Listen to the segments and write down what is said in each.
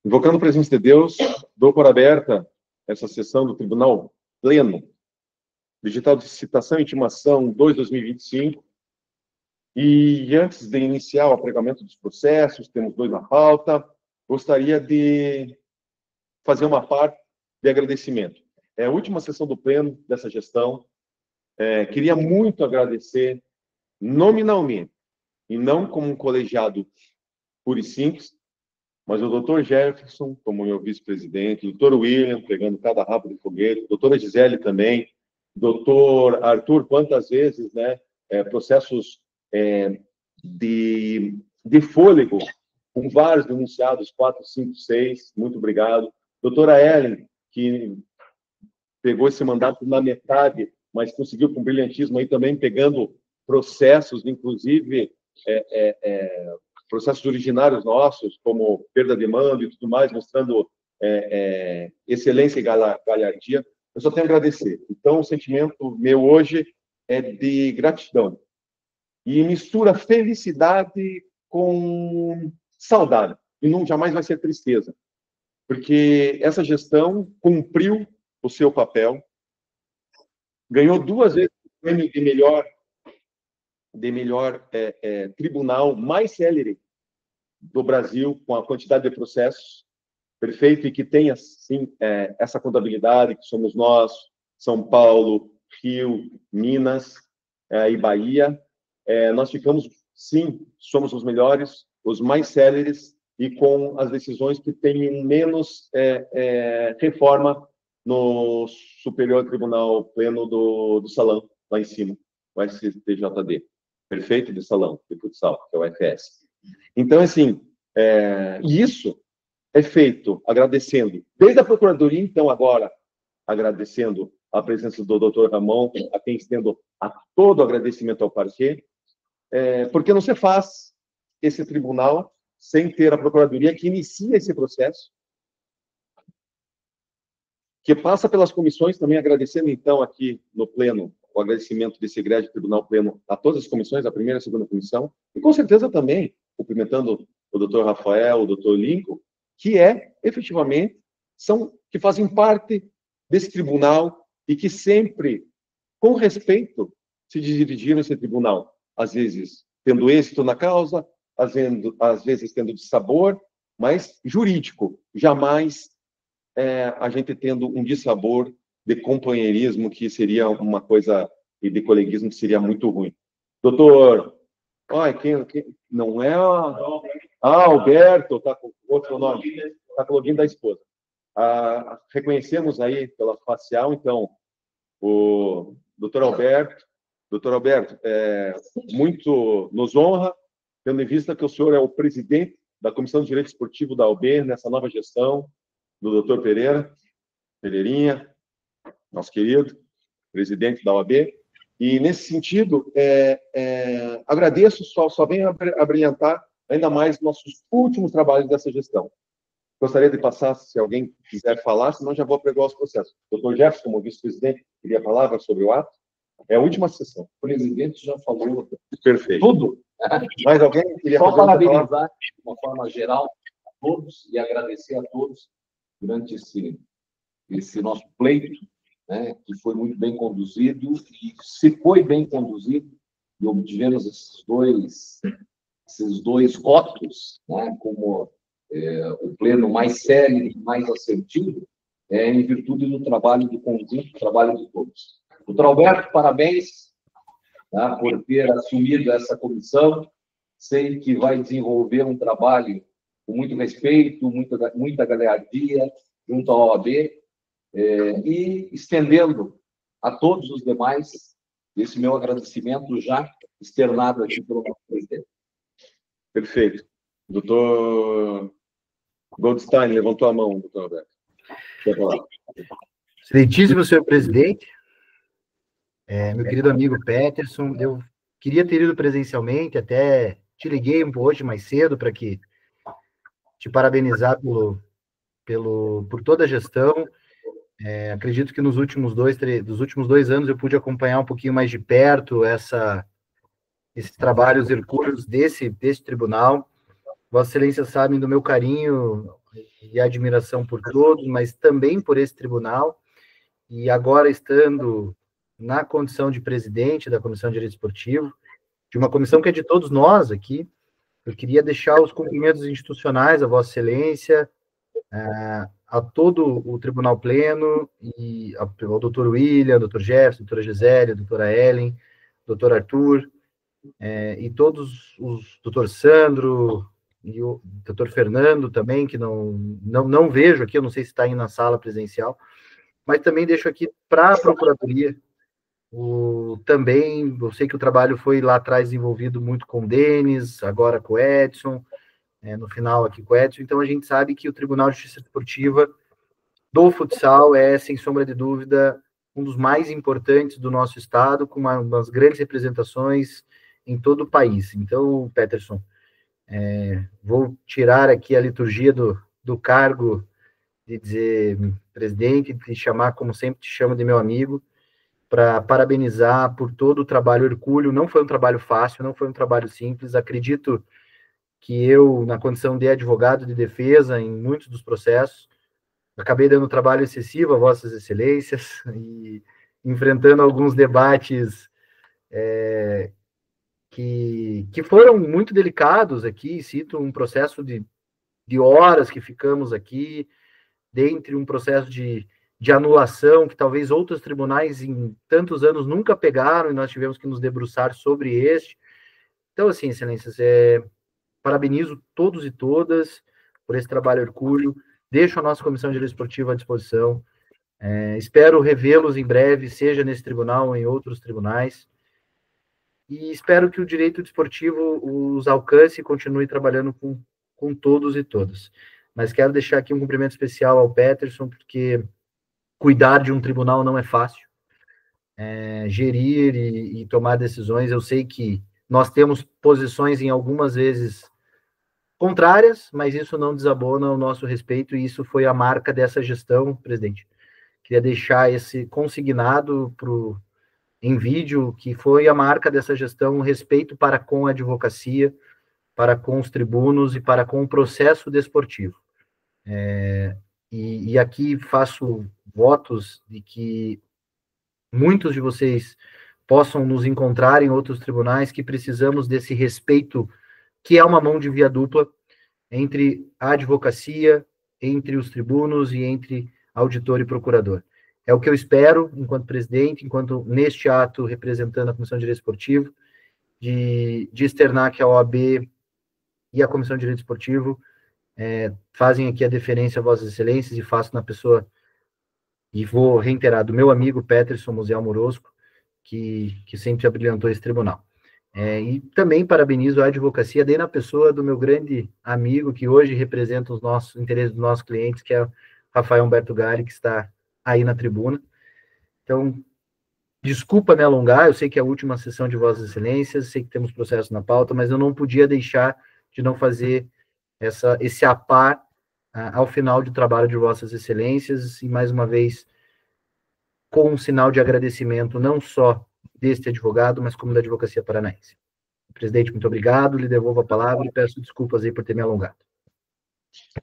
Invocando a presença de Deus, dou por aberta essa sessão do Tribunal Pleno, digital de citação e intimação 2/2025. E antes de iniciar o apregamento dos processos, temos 2 na pauta, gostaria de fazer uma parte de agradecimento. É a última sessão do Pleno dessa gestão. Queria muito agradecer nominalmente, e não como um colegiado puro e simples, mas o doutor Jefferson, como meu vice-presidente, o doutor William, pegando cada rabo de foguete, doutora Gisele também, doutor Arthur, quantas vezes, né, processos de fôlego, com vários denunciados, 4, 5, 6, muito obrigado. Doutora Ellen, que pegou esse mandato na metade, mas conseguiu com brilhantismo aí também, pegando processos, inclusive processos originários nossos, como perda de mando e tudo mais, mostrando excelência e galhardia. Eu só tenho a agradecer. Então, o sentimento meu hoje é de gratidão. E mistura felicidade com saudade. E não jamais vai ser tristeza. Porque essa gestão cumpriu o seu papel, ganhou 2 vezes o prêmio de melhor tribunal mais célere do Brasil, com a quantidade de processos, perfeito, e que tem, assim, essa contabilidade, que somos nós, São Paulo, Rio, Minas e Bahia. Nós ficamos, sim, somos os melhores, os mais céleres, e com as decisões que têm menos reforma no Superior Tribunal Pleno do Salão, lá em cima, o STJD. Perfeito? De Salão, de futsal, que é o FS. Então, assim, isso é feito agradecendo, desde a Procuradoria, então, agora, agradecendo a presença do doutor Ramon, a quem estendo a todo agradecimento ao parquê, porque não se faz esse tribunal sem ter a Procuradoria que inicia esse processo, que passa pelas comissões, também agradecendo, então, aqui no Pleno, o agradecimento desse egrégio Tribunal Pleno a todas as comissões, a primeira e a segunda comissão, e com certeza também, cumprimentando o doutor Rafael, o doutor Lincoln, que efetivamente, que fazem parte desse tribunal e que sempre, com respeito, se dirigiram a esse tribunal, às vezes tendo êxito na causa, às vezes tendo dissabor, mas jurídico, jamais a gente tendo um dissabor de companheirismo, que seria uma coisa, e de coleguismo, que seria muito ruim. Doutor, quem não é? Alberto, está com outro nome, está com o login da esposa. Reconhecemos aí pela facial, então, o doutor Alberto. Doutor Alberto, muito nos honra, tendo em vista que o senhor é o presidente da Comissão de Direito Esportivo da UB, nessa nova gestão, do doutor Pereirinha, nosso querido presidente da OAB, e nesse sentido, agradeço, só venho a brilhantar ainda mais nossos últimos trabalhos dessa gestão. Gostaria de passar, se alguém quiser falar, senão já vou pregar os processos. Doutor Jefferson, como vice-presidente, queria palavra sobre o ato? É a última sessão. O presidente já falou. Perfeito. Tudo. Mais alguém queria só parabenizar, de uma forma geral, a todos e agradecer a todos durante esse nosso pleito, né, que foi muito bem conduzido, e se foi bem conduzido, e obtivemos esses dois votos, né, como o pleno mais sério e mais assertivo, em virtude do trabalho do conjunto, do trabalho de todos. Doutor Alberto, parabéns, tá, por ter assumido essa comissão. Sei que vai desenvolver um trabalho com muito respeito, muita galhardia, junto à OAB, e estendendo a todos os demais esse meu agradecimento já externado aqui pelo nosso presidente. Perfeito. Doutor Goldstein levantou a mão, doutor Alberto. Excelentíssimo senhor presidente, meu querido amigo Peterson, eu queria ter ido presencialmente, até te liguei hoje mais cedo para te parabenizar por toda a gestão. Acredito que nos últimos dos últimos 2 anos eu pude acompanhar um pouquinho mais de perto esses trabalhos hercúleos desse tribunal. Vossa Excelência sabem do meu carinho e admiração por todos, mas também por esse tribunal, e agora estando na condição de presidente da Comissão de Direito Esportivo, de uma comissão que é de todos nós aqui, eu queria deixar os cumprimentos institucionais a Vossa Excelência, a todo o Tribunal Pleno, e ao doutor William, doutor Jefferson, doutora Gisele, doutora Ellen, doutor Arthur, e todos os, doutor Sandro, e o doutor Fernando também, que não vejo aqui, eu não sei se está aí na sala presencial, mas também deixo aqui para a Procuradoria, também, eu sei que o trabalho foi lá atrás envolvido muito com o Denis, agora com o Edson, no final aqui com o Edson, então a gente sabe que o Tribunal de Justiça Esportiva do futsal é, sem sombra de dúvida, um dos mais importantes do nosso estado, com umas grandes representações em todo o país. Então, Peterson, vou tirar aqui a liturgia do cargo de dizer presidente, de chamar, como sempre te chamo, de meu amigo, para parabenizar por todo o trabalho hercúleo. Não foi um trabalho fácil, não foi um trabalho simples. Acredito que eu, na condição de advogado de defesa em muitos dos processos, acabei dando trabalho excessivo a Vossas Excelências e enfrentando alguns debates que foram muito delicados aqui. Cito um processo de horas que ficamos aqui, dentre um processo de anulação que talvez outros tribunais em tantos anos nunca pegaram, e nós tivemos que nos debruçar sobre este. Então, assim, Excelências, parabenizo todos e todas por esse trabalho hercúleo, deixo a nossa Comissão de Direito Esportivo à disposição, espero revê-los em breve, seja nesse tribunal ou em outros tribunais, e espero que o direito desportivo os alcance e continue trabalhando com todos e todas. Mas quero deixar aqui um cumprimento especial ao Peterson, porque cuidar de um tribunal não é fácil, gerir e tomar decisões. Eu sei que nós temos posições, em algumas vezes, contrárias, mas isso não desabona o nosso respeito, e isso foi a marca dessa gestão, presidente. Queria deixar esse consignado em vídeo, que foi a marca dessa gestão, o respeito para com a advocacia, para com os tribunos e para com o processo desportivo. E aqui faço votos de que muitos de vocês possam nos encontrar em outros tribunais, que precisamos desse respeito, que é uma mão de via dupla entre a advocacia, entre os tribunos e entre auditor e procurador. É o que eu espero, enquanto presidente, enquanto neste ato representando a Comissão de Direito Esportivo, de externar que a OAB e a Comissão de Direito Esportivo fazem aqui a deferência a Vossas Excelências, e faço na pessoa, e vou reiterar, do meu amigo Peterson Musial Morosco, que sempre abrilhantou esse tribunal. E também parabenizo a advocacia, daí na pessoa do meu grande amigo, que hoje representa os nossos interesses dos nossos clientes, que é o Rafael Humberto Gari, que está aí na tribuna. Então, desculpa me alongar, eu sei que é a última sessão de Vossas Excelências, sei que temos processo na pauta, mas eu não podia deixar de não fazer esse apar ao final do trabalho de Vossas Excelências, e mais uma vez, com um sinal de agradecimento, não só deste advogado, mas como da advocacia paranaense. Presidente, muito obrigado, lhe devolvo a palavra e peço desculpas aí por ter me alongado.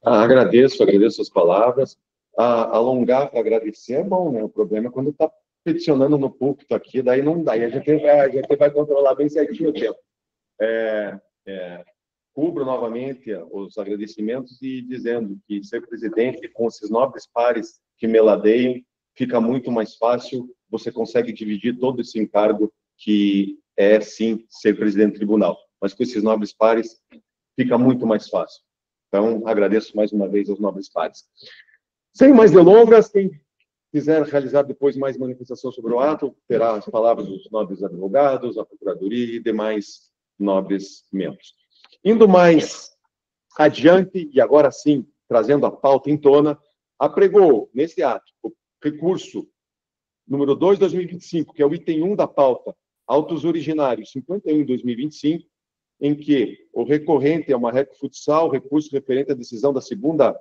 Agradeço as palavras. Alongar para agradecer é bom, né? O problema é quando está peticionando no púlpito aqui, daí não dá, e a gente vai controlar bem certinho o tempo. Cubro novamente os agradecimentos e dizendo que ser presidente com esses nobres pares que me ladeiam fica muito mais fácil, você consegue dividir todo esse encargo que é, sim, ser presidente do tribunal. Mas com esses nobres pares fica muito mais fácil. Então, agradeço mais uma vez aos nobres pares. Sem mais delongas, quem quiser realizar depois mais manifestação sobre o ato, terá as palavras dos nobres advogados, a Procuradoria e demais nobres membros. Indo mais adiante, e agora sim, trazendo a pauta em tona, apregou nesse ato o recurso número 2 de 2025, que é o item 1 da pauta, autos originários 51 de 2025, em que o recorrente é uma REC Futsal, recurso referente à decisão da segunda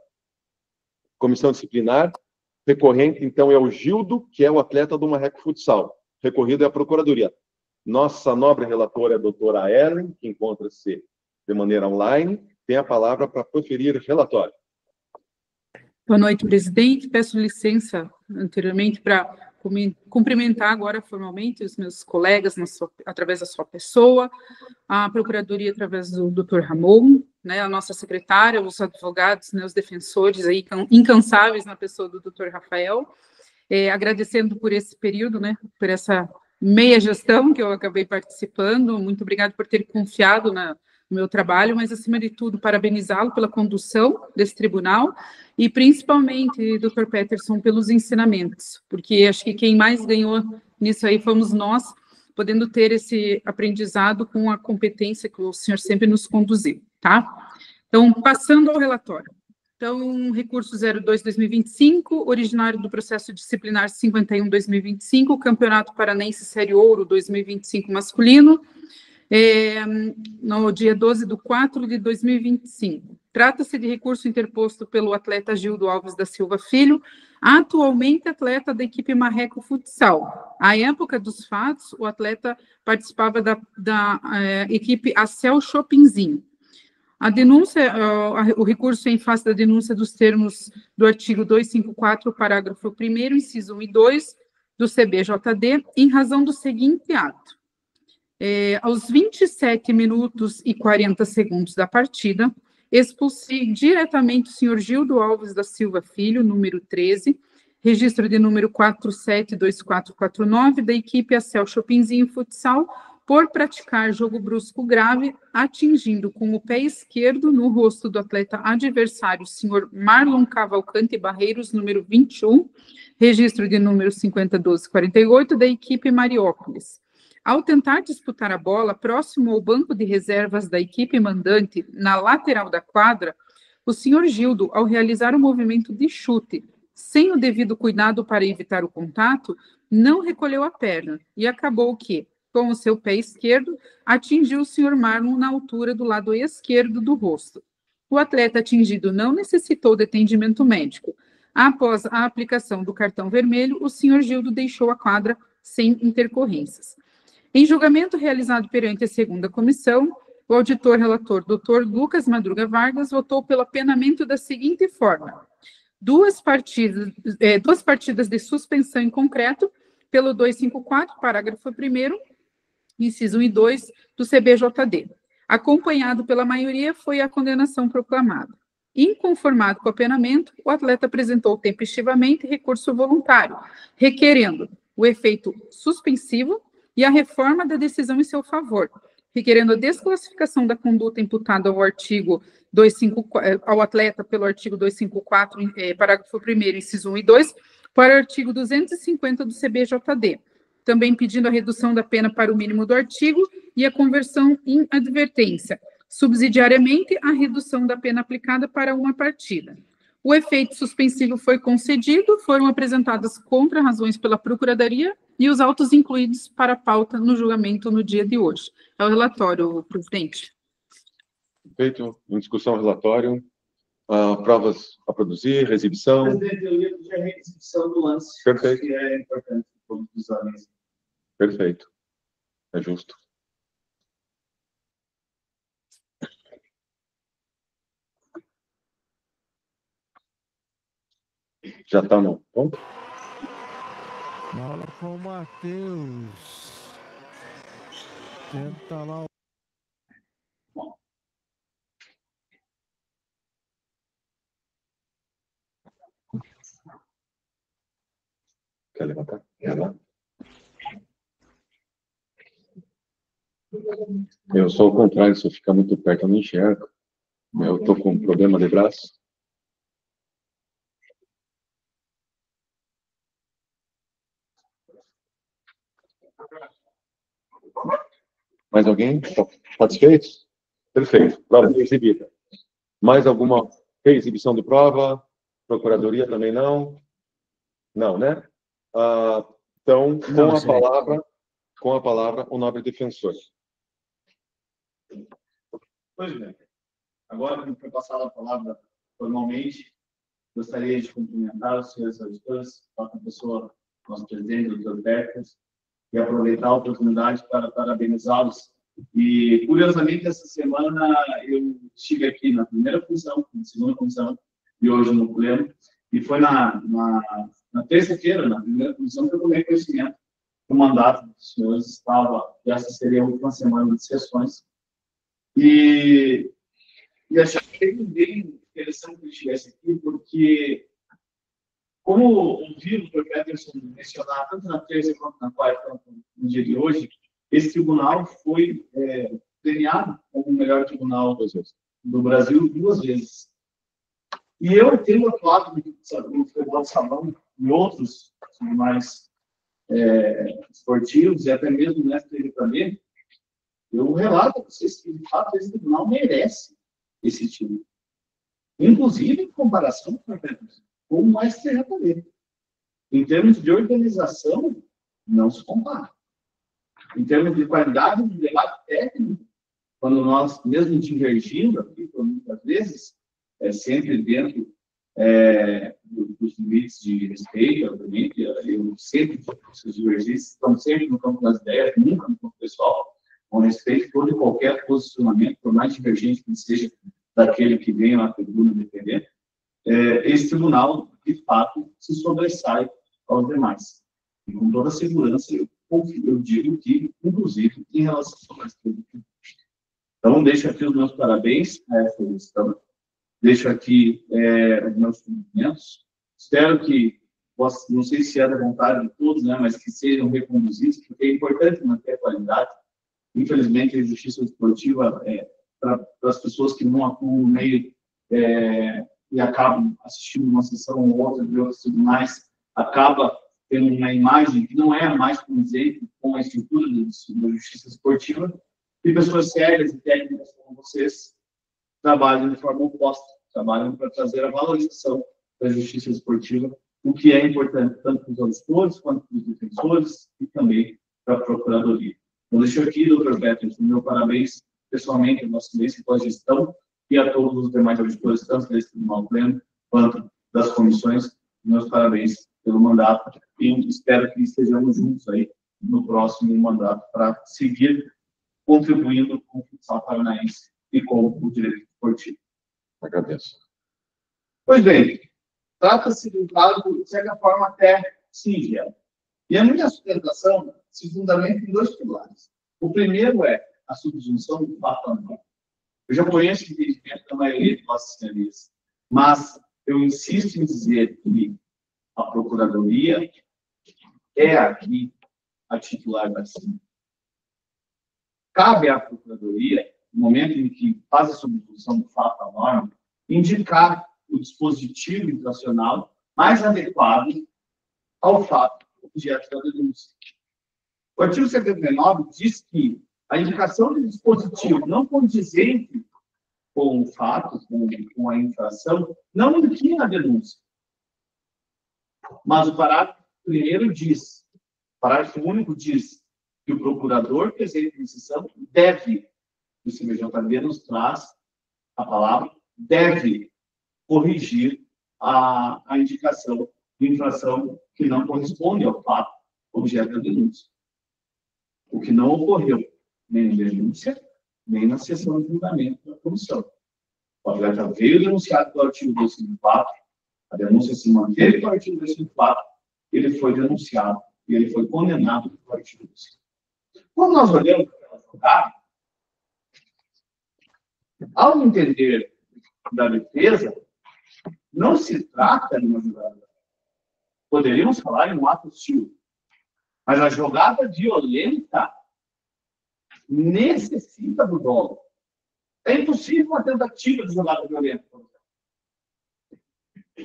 comissão disciplinar. Recorrente, então, é o Gildo, que é o atleta de uma REC Futsal. Recorrido é a Procuradoria. Nossa nobre relatora é a doutora Ellen, que encontra-se de maneira online. tem a palavra para proferir relatório. Boa noite, presidente. Peço licença anteriormente para cumprimentar agora formalmente os meus colegas através da sua pessoa, a Procuradoria através do Dr. Ramon, né, a nossa secretária, os advogados, né, os defensores aí incansáveis na pessoa do Dr. Rafael, agradecendo por esse período, né, por essa meia gestão que eu acabei participando. Muito obrigado por ter confiado no meu trabalho, mas, acima de tudo, parabenizá-lo pela condução desse tribunal e, principalmente, Dr. Peterson, pelos ensinamentos, porque acho que quem mais ganhou nisso aí fomos nós, podendo ter esse aprendizado com a competência que o senhor sempre nos conduziu, tá? Então, passando ao relatório. Então, recurso 02-2025, originário do processo disciplinar 51-2025, Campeonato Paranense Série Ouro 2025 masculino, no dia 12/4/2025. Trata-se de recurso interposto pelo atleta Gildo Alves da Silva Filho, atualmente atleta da equipe Marreco Futsal. À época dos fatos, o atleta participava da equipe Acel Shoppingzinho. A denúncia, o recurso é em face da denúncia dos termos do artigo 254, parágrafo 1º, inciso 1 e 2, do CBJD, em razão do seguinte ato. Aos 27 minutos e 40 segundos da partida, expulsei diretamente o senhor Gildo Alves da Silva Filho, número 13, registro de número 472449, da equipe Acel Shoppingzinho Futsal, por praticar jogo brusco grave, atingindo com o pé esquerdo no rosto do atleta adversário, senhor Marlon Cavalcante Barreiros, número 21, registro de número 501248, da equipe Mariópolis. Ao tentar disputar a bola próximo ao banco de reservas da equipe mandante, na lateral da quadra, o senhor Gildo, ao realizar o movimento de chute, sem o devido cuidado para evitar o contato, não recolheu a perna e acabou que, com o seu pé esquerdo, atingiu o senhor Marlon na altura do lado esquerdo do rosto. O atleta atingido não necessitou de atendimento médico. Após a aplicação do cartão vermelho, o senhor Gildo deixou a quadra sem intercorrências. Em julgamento realizado perante a segunda comissão, o auditor relator, Dr. Lucas Madruga Vargas, votou pelo apenamento da seguinte forma: duas partidas de suspensão em concreto, pelo 254, parágrafo 1º, inciso 1 e 2 do CBJD. Acompanhado pela maioria, foi a condenação proclamada. Inconformado com o apenamento, o atleta apresentou tempestivamente recurso voluntário, requerendo o efeito suspensivo e a reforma da decisão em seu favor, requerendo a desclassificação da conduta imputada ao atleta pelo artigo 254, parágrafo 1º, inciso 1 e 2, para o artigo 250 do CBJD, também pedindo a redução da pena para o mínimo do artigo e a conversão em advertência, subsidiariamente a redução da pena aplicada para uma partida. O efeito suspensivo foi concedido, foram apresentadas contra-razões pela Procuradoria e os autos incluídos para pauta no julgamento no dia de hoje. É o relatório, presidente. Feito em discussão, relatório. Provas a produzir, exibição. Presidente, eu ia pedir a reexibição do lance. Perfeito. Que é importante para todos os exames. Perfeito. É justo. Já está no ponto? Fala com o Matheus. Tenta lá. Quer levantar? Quer lá? Eu sou o contrário, se eu ficar muito perto, eu não enxergo. Eu estou com problema de braço. Mais alguém? Satisfeitos? Perfeito. Prova exibida. Mais alguma reexibição de prova? Procuradoria também não? Não, né? Então, com a palavra, o nobre defensor. Pois bem. Agora, que foi passada a palavra formalmente, gostaria de cumprimentar os senhores auditores, a pessoa, nosso presidente, o Dr. Peters, e aproveitar a oportunidade para parabenizá-los E, curiosamente, essa semana eu estive aqui na primeira comissão, na segunda comissão, e hoje no pleno, e foi na terça-feira, na primeira comissão, que eu tomei conhecimento que o mandato dos senhores estava, e essa seria a última semana de sessões, e achei bem interessante que ele estivesse aqui, porque, como ouvi o Dr. Peterson mencionar, tanto na terça quanto na quarta, quanto no dia de hoje, esse tribunal foi premiado como o melhor tribunal do Brasil 2 vezes. E eu tenho atuado no futebol de salão e outros tribunais esportivos, e até mesmo nessa TVP, eu relato a vocês que, de fato, esse tribunal merece esse título. Inclusive, em comparação com o STJD. Em termos de organização, não se compara. Em termos de qualidade do debate técnico, quando nós, mesmo divergindo aqui, por muitas vezes, sempre dentro dos limites de respeito, obviamente, eu sempre, esses divergências estão sempre no campo das ideias, nunca no campo pessoal, com respeito a todo e qualquer posicionamento, por mais divergente que seja daquele que vem à tribuna defender, esse tribunal, de fato, se sobressai aos demais. E com toda segurança, eu digo que, inclusive, em relação ao STF. Então, deixo aqui os meus parabéns a essa gestão, deixo aqui os meus cumprimentos. Espero que, não sei se é da vontade de todos, né, mas que sejam reconduzidos, porque é importante manter a qualidade. Infelizmente, a justiça esportiva, para as pessoas que não atuam no meio e acabam assistindo uma sessão ou outra de outros tribunais, acaba tendo uma imagem que não é mais condizente com a estrutura da justiça esportiva, e pessoas sérias e técnicas como vocês trabalham de forma oposta, trabalham para trazer a valorização da justiça esportiva, o que é importante tanto para os auditores quanto para os defensores e também para a Procuradoria. Então, deixo aqui, Dr. Peterson, meu parabéns pessoalmente ao nosso silêncio pela gestão e a todos os demais auditores, tanto desse Tribunal Pleno quanto das comissões. Meus parabéns pelo mandato e espero que estejamos juntos aí no próximo mandato para seguir contribuindo com o futsal paranaense e com o direito esportivo. Agradeço. Pois bem, trata-se de um caso, de certa forma, até singelo. E a minha sustentação se fundamenta em 2 pilares. O primeiro é a subsunção do fato anual. Eu já conheço o entendimento da maioria de nossas senhorias, mas eu insisto em dizer que a Procuradoria é aqui a titular da CIM. Cabe à Procuradoria, no momento em que faz a substituição do fato à norma, indicar o dispositivo infracional mais adequado ao fato objeto da denúncia. O artigo 79 diz que a indicação de dispositivo não condizente com o fato, com a infração, não inclina a denúncia. Mas o parágrafo primeiro diz, o parágrafo único diz que o procurador presente em sessão deve, o CBJB nos traz a palavra, deve corrigir a indicação de infração que não corresponde ao fato objeto da denúncia. O que não ocorreu nem na denúncia, nem na sessão de julgamento da comissão. O atleta veio denunciado pelo artigo 254, a denúncia se manteve pelo artigo 254, ele foi denunciado e ele foi condenado pelo artigo 254. Quando nós olhamos para aquela jogada, ao entender da defesa, não se trata de uma jogada. Poderíamos falar em um ato hostil, mas a jogada violenta necessita do dolo. É impossível uma tentativa de jogada violenta.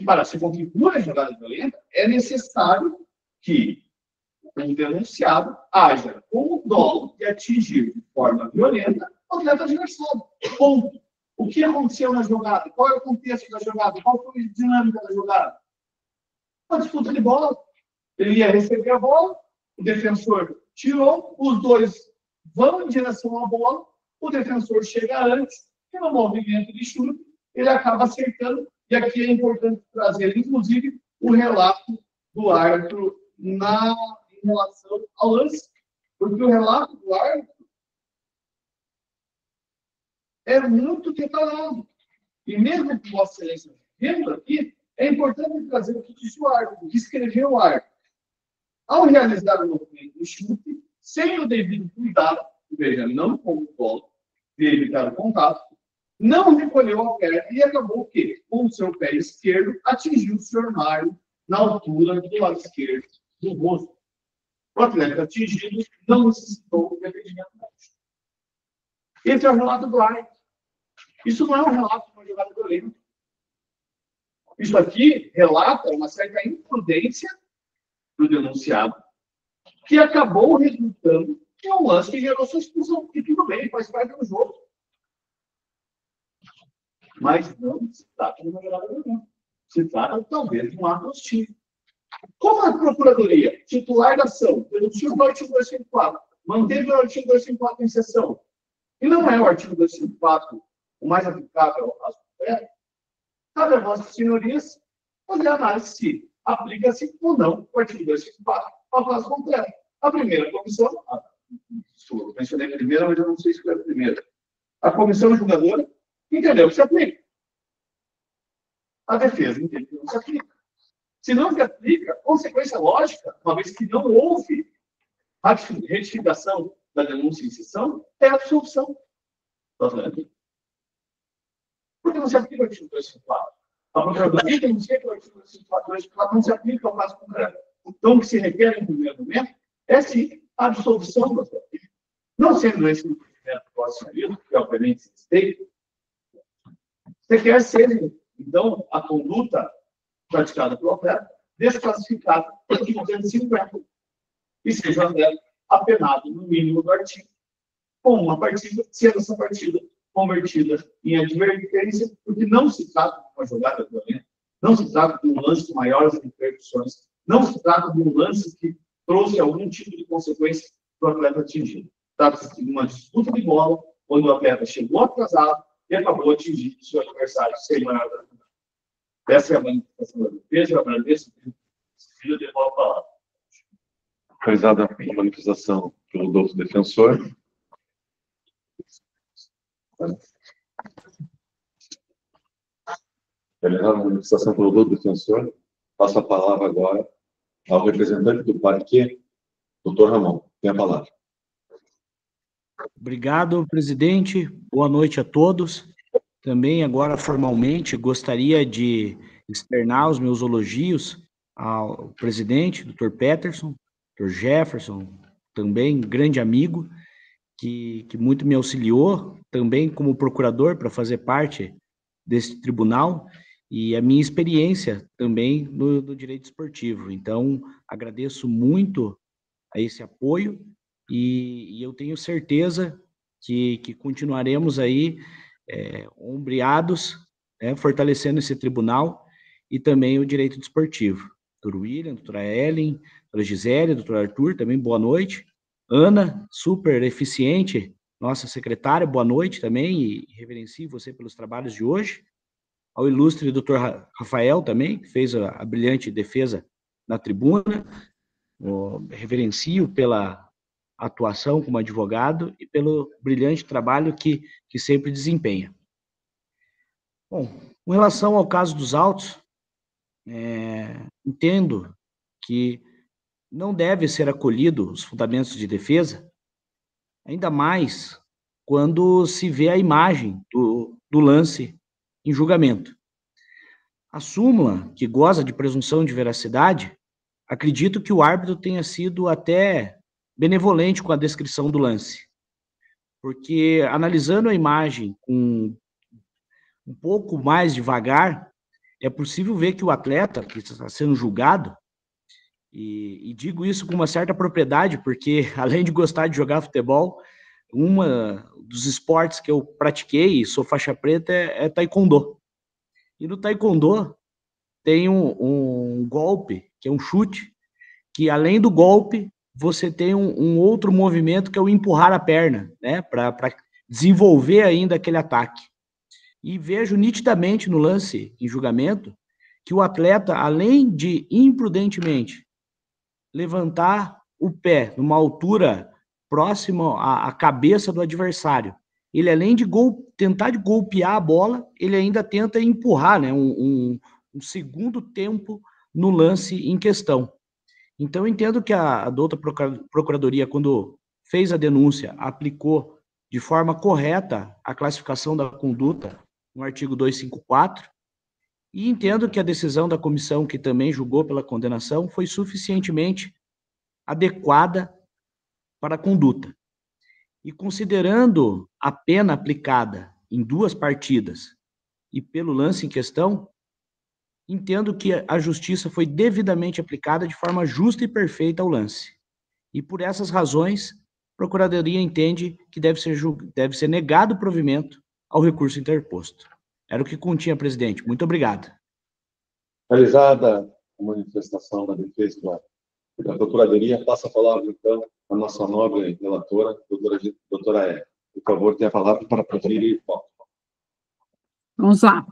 Para se configurar a jogada violenta, é necessário que o denunciado haja com o dolo de atingir de forma violenta o atleta adversário. Ponto. O que aconteceu na jogada? Qual é o contexto da jogada? Qual foi a dinâmica da jogada? Uma disputa de bola. Ele ia receber a bola, o defensor tirou, os dois vão em direção à bola, o defensor chega antes, e no movimento de chute, ele acaba acertando. E aqui é importante trazer, inclusive, o relato do árbitro em relação ao lance. Porque o relato do árbitro é muito detalhado. E mesmo que Vossa Excelência vendo aqui, é importante trazer o que disse o árbitro, o que escreveu o árbitro. Ao realizar o movimento do chute, sem o devido cuidado, veja, não com o colo, de evitar o contato, não recolheu a perna e acabou o quê? Com o seu pé esquerdo, atingiu o Sr. Mário na altura do lado esquerdo do rosto. O atleta atingido não necessitou de atendimento médico. Esse é o relato do árbitro. Isso não é um relato de uma jogada violenta. Isso aqui relata uma certa imprudência do denunciado, que acabou resultando em um lance que gerou sua expulsão. E tudo bem, faz parte do jogo. Mas não se trata de uma jogada violenta. Se trata, talvez, de um ato hostil. Como a Procuradoria, titular da ação, denunciou o artigo 254, manteve o artigo 254 em sessão, e não é o artigo 254 o mais aplicável às mulheres, cabe a vossas senhorias fazer a análise se aplica-se ou não o artigo 254 ao caso concreto. A primeira comissão, eu mencionei a primeira, mas eu não sei se foi a primeira. A comissão julgadora entendeu que se aplica. A defesa entende que não se aplica. Se não se aplica, consequência lógica, uma vez que não houve retificação da denúncia em sessão, é a absolvição. Por que não se aplica o artigo 254? A Procuradoria denuncia que o artigo 254 não se aplica ao caso concreto. Então, o que se requer, em primeiro momento, é sim a absolvição do atleta. Não sendo esse o procedimento do acionismo, que obviamente se respeita, você quer ser, então, a conduta praticada pelo atleta desclassificada por 250 e seja o atleta apenado no mínimo do artigo com uma partida, sendo essa partida convertida em advertência, porque não se trata de uma jogada violenta, não se trata de um lance com maiores repercussões, não se trata de um lance que trouxe algum tipo de consequência para o atleta atingido. Trata-se de uma disputa de bola, onde o atleta chegou atrasado e acabou atingindo o seu adversário sem maior dano. Essa é a manifestação da defesa, eu agradeço. Eu devolvo a palavra. Realizada a manifestação pelo doutor defensor. Realizada a manifestação pelo doutor defensor, passo a palavra agora ao representante do parquê, doutor Ramon. Tem a palavra. Obrigado, presidente. Boa noite a todos. Também, agora, formalmente, gostaria de externar os meus elogios ao presidente, Dr. Peterson, Dr. Jefferson, também grande amigo, que muito me auxiliou, também como procurador, para fazer parte desse tribunal, e a minha experiência também no direito esportivo. Então, agradeço muito a esse apoio, e eu tenho certeza que continuaremos aí ombreados, fortalecendo esse tribunal e também o direito desportivo. Doutor William, doutora Ellen, doutora Gisele, doutor Arthur, também boa noite. Ana, super eficiente, nossa secretária, boa noite também, e reverencio você pelos trabalhos de hoje. Ao ilustre doutor Rafael também, que fez a brilhante defesa na tribuna. Reverencio pela atuação como advogado e pelo brilhante trabalho que sempre desempenha. Bom, com relação ao caso dos autos, entendo que não deve ser acolhido os fundamentos de defesa, ainda mais quando se vê a imagem do lance em julgamento. A súmula, que goza de presunção de veracidade, acredito que o árbitro tenha sido até benevolente com a descrição do lance, porque analisando a imagem com um pouco mais devagar, é possível ver que o atleta que está sendo julgado, e digo isso com uma certa propriedade, porque além de gostar de jogar futebol, uma dos esportes que eu pratiquei e sou faixa preta é taekwondo. E no taekwondo tem um golpe, que é um chute, que além do golpe, você tem um outro movimento que é o empurrar a perna, né, para desenvolver ainda aquele ataque. E vejo nitidamente no lance em julgamento que o atleta, além de imprudentemente levantar o pé numa altura próxima à cabeça do adversário, ele além de tentar de golpear a bola, ele ainda tenta empurrar, né, um segundo tempo no lance em questão. Então, eu entendo que a douta Procuradoria, quando fez a denúncia, aplicou de forma correta a classificação da conduta no artigo 254, e entendo que a decisão da comissão, que também julgou pela condenação, foi suficientemente adequada para a conduta. E considerando a pena aplicada em 2 partidas e pelo lance em questão, entendo que a justiça foi devidamente aplicada de forma justa e perfeita ao lance. E por essas razões, a Procuradoria entende que deve ser negado o provimento ao recurso interposto. Era o que continha, presidente. Muito obrigado. Realizada a manifestação da defesa da Procuradoria, passa a palavra, então, à nossa nobre relatora, doutora Érica. Por favor, tenha a palavra para proferir. Vamos lá.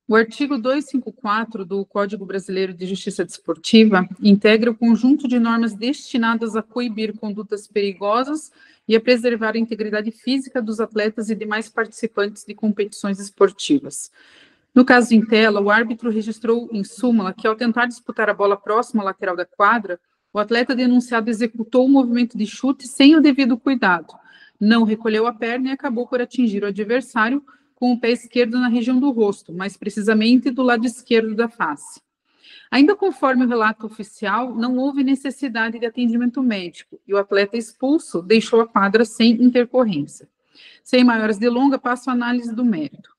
O artigo 254 do Código Brasileiro de Justiça Desportiva integra o conjunto de normas destinadas a coibir condutas perigosas e a preservar a integridade física dos atletas e demais participantes de competições esportivas. No caso em tela, o árbitro registrou em súmula que, ao tentar disputar a bola próxima à lateral da quadra, o atleta denunciado executou um movimento de chute sem o devido cuidado, não recolheu a perna e acabou por atingir o adversário com o pé esquerdo na região do rosto, mais precisamente do lado esquerdo da face. Ainda conforme o relato oficial, não houve necessidade de atendimento médico e o atleta expulso deixou a quadra sem intercorrência. Sem maiores delongas, passo a análise do mérito.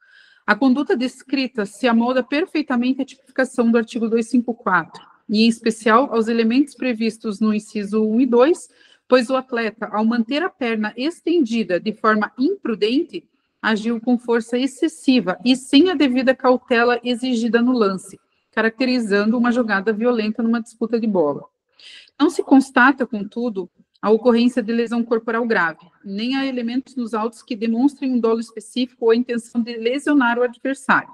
A conduta descrita se amolda perfeitamente à tipificação do artigo 254, e em especial aos elementos previstos no inciso 1 e 2, pois o atleta, ao manter a perna estendida de forma imprudente, agiu com força excessiva e sem a devida cautela exigida no lance, caracterizando uma jogada violenta numa disputa de bola. Não se constata, contudo, a ocorrência de lesão corporal grave, nem há elementos nos autos que demonstrem um dolo específico ou a intenção de lesionar o adversário.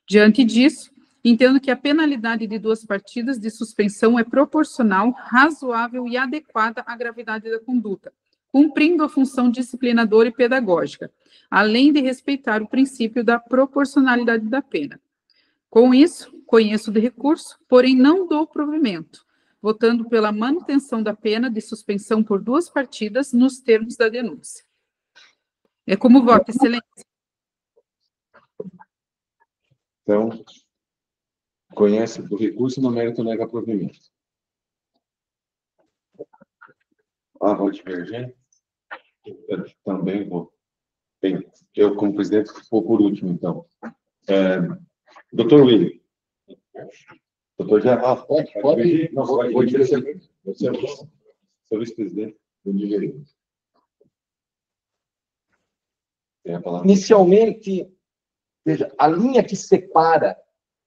Diante disso, entendo que a penalidade de 2 partidas de suspensão é proporcional, razoável e adequada à gravidade da conduta, cumprindo a função disciplinadora e pedagógica, além de respeitar o princípio da proporcionalidade da pena. Com isso, conheço de recurso, porém não dou provimento, votando pela manutenção da pena de suspensão por 2 partidas nos termos da denúncia. É como voto, excelência. Então, conhece do recurso, no mérito nega provimento. Vou divergir? Eu também vou. Bem, eu, como presidente, vou por último, então. Doutor William. Doutor já. Pode. Não, vou dizer. Você é o vice-presidente do Nigéria. Tem a palavra. Inicialmente, veja, a linha que separa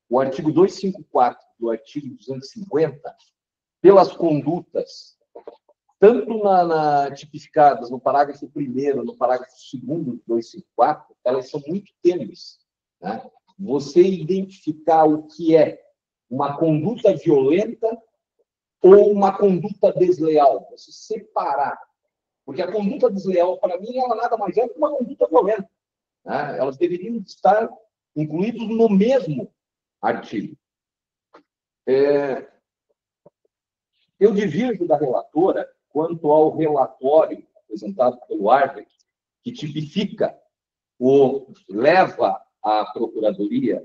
o artigo 254 do artigo 250 pelas condutas, tanto tipificadas no parágrafo 1º, no parágrafo 2º do 254, elas são muito tênues. Né? Você identificar o que é uma conduta violenta ou uma conduta desleal, você separar. Porque a conduta desleal, para mim, ela nada mais é que uma conduta violenta. Né? Elas deveriam estar incluídas no mesmo artigo. Eu divirjo da relatora quanto ao relatório apresentado pelo árbitro, que tipifica ou leva a Procuradoria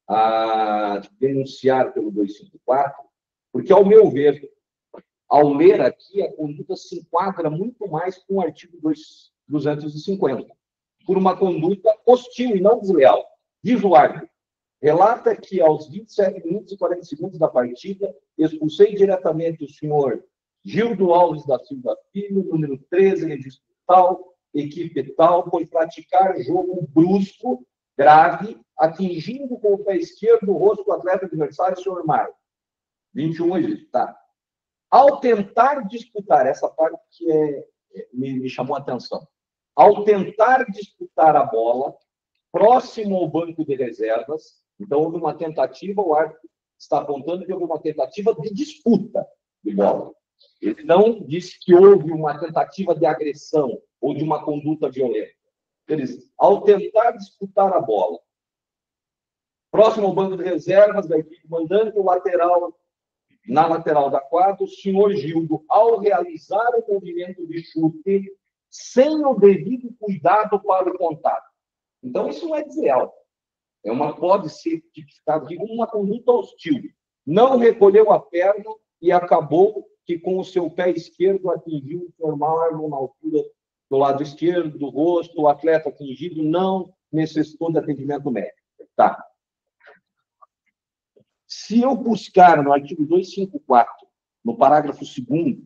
a denunciar pelo 254, porque, ao meu ver, ao ler aqui, a conduta se enquadra muito mais com o artigo 250, por uma conduta hostil e não desleal. Diz o árbitro, relata que aos 27 minutos e 40 segundos da partida, expulsei diretamente o senhor Gildo Alves da Silva Filho, número 13, registro tal, equipe tal, por praticar jogo brusco, grave, atingindo com o pé esquerdo o rosto do atleta adversário, o senhor Mário. 21 registro, tá. Ao tentar disputar, essa parte que me chamou a atenção, ao tentar disputar a bola, próximo ao banco de reservas, então houve uma tentativa, o árbitro está apontando que houve uma tentativa de disputa de bola. Ele não disse que houve uma tentativa de agressão ou de uma conduta violenta. Eles, ao tentar disputar a bola, próximo ao banco de reservas da equipe mandante, o lateral, na lateral da quadra, o senhor Gildo, ao realizar o movimento de chute, sem o devido cuidado para o contato. Então, isso não é desleal. Pode ser tipificado como uma conduta hostil. Não recolheu a perna e acabou que com o seu pé esquerdo atingiu o senhor Marlon na altura do lado esquerdo do rosto. O atleta atingido não necessitou de atendimento médico. Tá. Se eu buscar no artigo 254, no parágrafo 2º,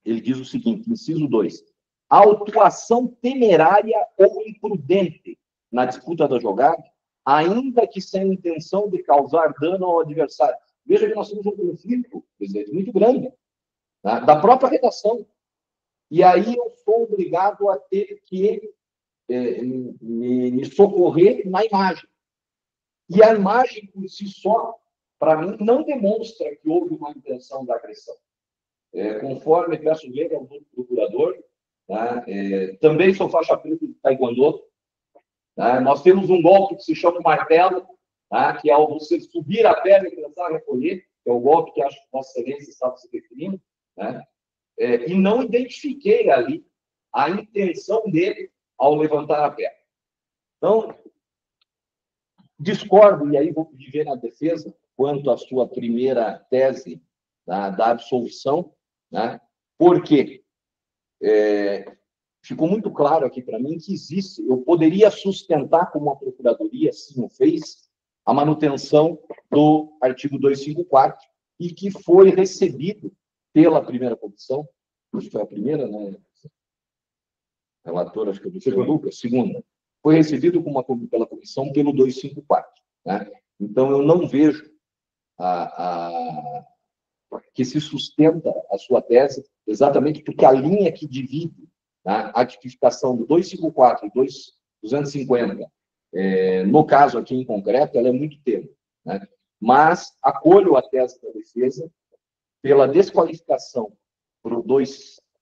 ele diz o seguinte, inciso 2, autuação temerária ou imprudente na disputa da jogada, ainda que sem intenção de causar dano ao adversário. Veja que nós temos um conflito, presidente, muito grande, né, da própria redação. E aí eu sou obrigado a ter que me socorrer na imagem. E a imagem, por si só, para mim, não demonstra que houve uma intenção da agressão. Conforme peço ver ao procurador, né, também sou faixa preta de taekwondo. Nós temos um golpe que se chama martelo, que é ao você subir a perna e começar a recolher, que é o golpe que acho que Vossa Excelência estava se referindo, e não identifiquei ali a intenção dele ao levantar a perna. Então, discordo, e aí vou pedir na defesa, quanto à sua primeira tese da absolvição, porque ficou muito claro aqui para mim que existe, eu poderia sustentar, como a Procuradoria assim o fez, a manutenção do artigo 254, e que foi recebido pela primeira comissão, acho que foi a primeira, né? Relatora, acho que é do senhor Lucas, segunda, foi recebido pela comissão pelo 254. Então, eu não vejo que se sustenta a sua tese, exatamente porque a linha que divide a tipificação do 254 e 250, no caso aqui em concreto, ela é muito tênue. Mas acolho a tese da defesa pela desqualificação para o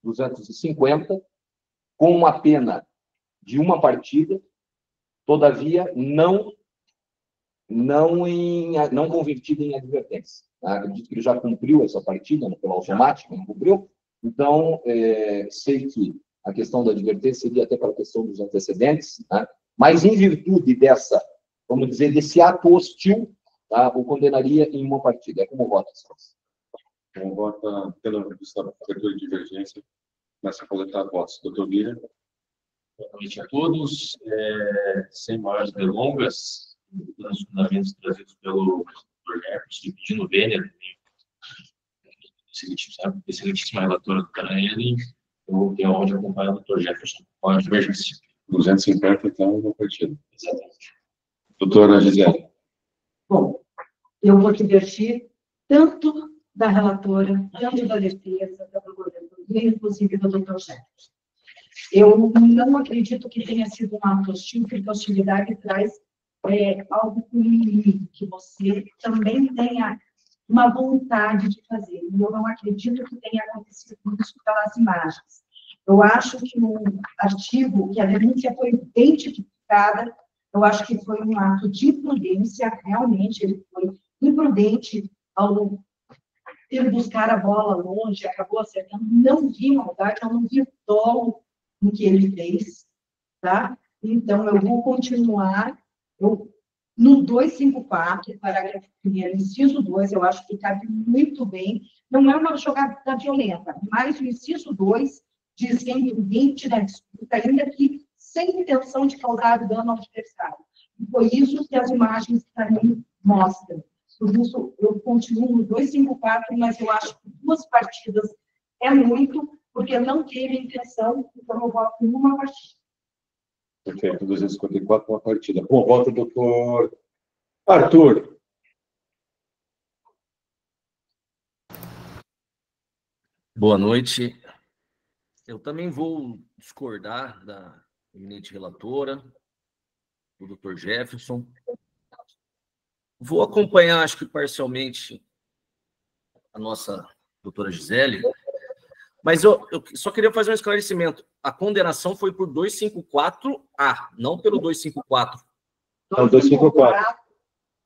250, com uma pena de uma partida, todavia não convertida em advertência. Acredito que ele já cumpriu essa partida, pela automática, não cumpriu. Então, sei que a questão da advertência seria até para a questão dos antecedentes, mas em virtude dessa, vamos dizer, desse ato hostil, o condenaria em uma partida. É como vota, Celso? Como vota pela abertura de divergência, começa a coletar votos. Doutor Guilherme. Boa noite a todos. Sem maiores delongas, os fundamentos trazidos pelo Dr. Jefferson, pedindo vênia, excelentíssima relatora do Canelli, eu tenho a honra de acompanhar o Dr. Jefferson com a divergência. 250, então, uma partida. Exatamente. Doutora Gisele. Bom, eu vou divergir tanto da relatora, tanto da defesa, da procuradoria, inclusive do Dr. Jefferson. Eu não acredito que tenha sido um ato hostil, porque a hostilidade traz algo com o inimigo, que você também tenha uma vontade de fazer. E eu não acredito que tenha acontecido isso pelas imagens. Eu acho que o artigo, que a denúncia foi identificada, eu acho que foi um ato de imprudência, realmente, ele foi imprudente ao ir buscar a bola longe, acabou acertando, não vi maldade, eu não vi o dolo no que ele fez, tá? Então, eu vou continuar, no 254, parágrafo 1º, inciso 2, eu acho que cabe muito bem, não é uma jogada violenta, mas o inciso 2 diz que é imprudente da disputa, ainda que sem intenção de causar dano ao adversário. E foi isso que as imagens para mim mostram. Por isso, eu continuo no 254, mas eu acho que 2 partidas é muito, porque não teve intenção, então eu voto em uma partida. Perfeito, 254, uma partida. Bom, volta, doutor Arthur. Boa noite. Eu também vou discordar da eminente relatora, do doutor Jefferson. Vou acompanhar, acho que parcialmente, a nossa doutora Gisele, Mas eu só queria fazer um esclarecimento. A condenação foi por 254A, não pelo 254. Não, 254.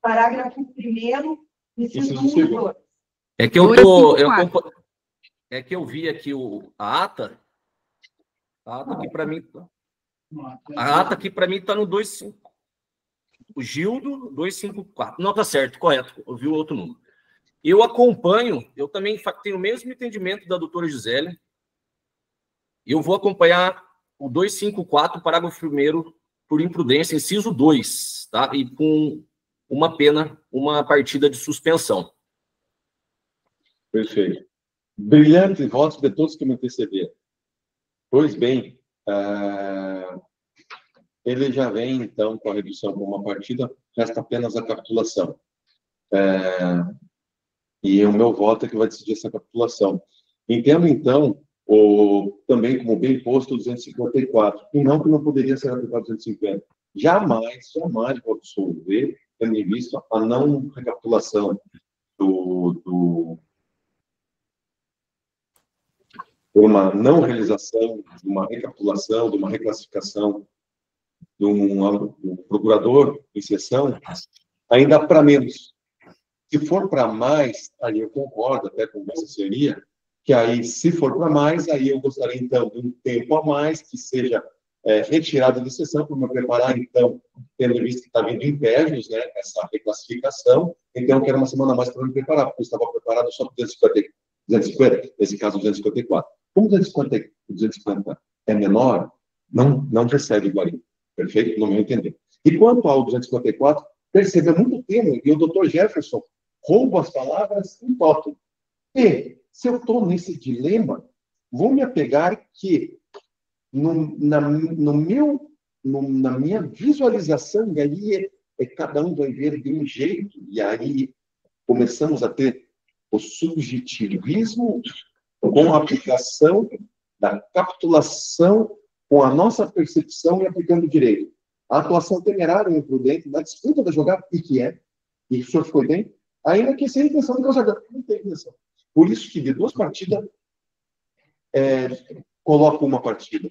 Parágrafo 1º, inciso 1 e 2. É que eu tô... É que eu vi aqui a ata aqui para mim... A ata aqui para mim está no 25. O Gildo, 254. Não, tá certo, correto. Eu vi o outro número. Eu acompanho, eu também tenho o mesmo entendimento da doutora Gisele. Eu vou acompanhar o 254, parágrafo 1º, por imprudência, inciso 2, tá? E com uma pena, uma partida de suspensão. Perfeito. Brilhante votos de todos que me antecederam. Pois bem, ele já vem, então, com a redução para uma partida, resta apenas a capitulação. E o meu voto é que vai decidir essa capitulação. Entendo, então, também como bem posto o 254, e não que não poderia ser aplicado 250. Jamais vou absolver, tendo em vista a não recapitulação uma não realização de uma recapitulação, de uma reclassificação de um procurador em sessão, ainda para menos. Se for para mais, aí eu concordo até com essa seria, que aí, se for para mais, aí eu gostaria, então, de um tempo a mais, que seja retirado de sessão, para me preparar, então, tendo visto que está vindo impérios, né, essa reclassificação, então eu quero uma semana a mais para me preparar, porque eu estava preparado só para 250, nesse caso 254. Como 250 é menor, não recebe o guarida. Perfeito? No meu entender. E quanto ao 254, perceba muito termo, e o doutor Jefferson rouba as palavras em totem. E, se eu estou nesse dilema, vou me apegar que, na minha visualização, e aí cada um vai ver de um jeito, e aí começamos a ter o subjetivismo com a aplicação da capitulação com a nossa percepção e aplicando direito. A atuação temerária e imprudente na disputa da jogada, e que é, e o senhor foi bem, ainda que sem intenção de causar dano. Não tem intenção. Por isso que de duas partidas, coloca uma partida.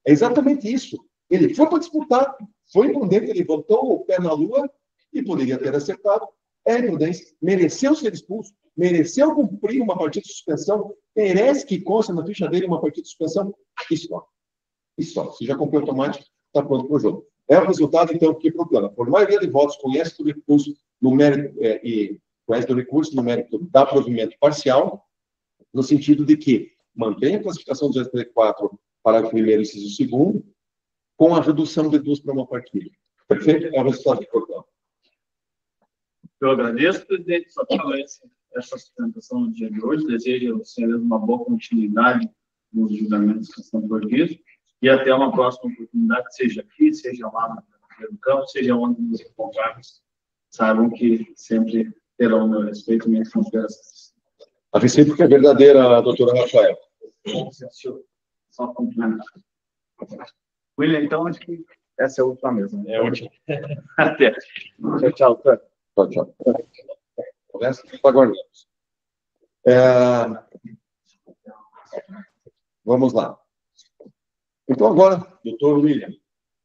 É exatamente isso. Ele foi para disputar, foi imprudente, ele botou o pé na lua e poderia ter acertado. É imprudência, mereceu ser expulso, mereceu cumprir uma partida de suspensão, merece que conste na ficha dele uma partida de suspensão. Isso só. Se já cumpriu automático, está pronto para o jogo. É o resultado, então, que proclama. Por maioria de votos, conhece do recurso no mérito da provimento parcial, no sentido de que mantém a classificação do 234 para o primeiro e inciso segundo, com a redução de duas para uma partida. Perfeito? É o resultado que proclama. Eu agradeço, presidente, só para essa sustentação no dia de hoje. Desejo ao senhor uma boa continuidade nos julgamentos que estão previstos e até uma próxima oportunidade, seja aqui, seja lá no campo, seja onde nos encontrarmos. Saibam que sempre terão o meu respeito e minha consideração. A recíproca é verdadeira, doutora Rafael. Só complementar. William, então, acho que essa é a última mesa. Né? É a última. Até. Tchau, tchau. Tchau. O resto, aguardamos. Vamos lá. Então, agora, doutor William,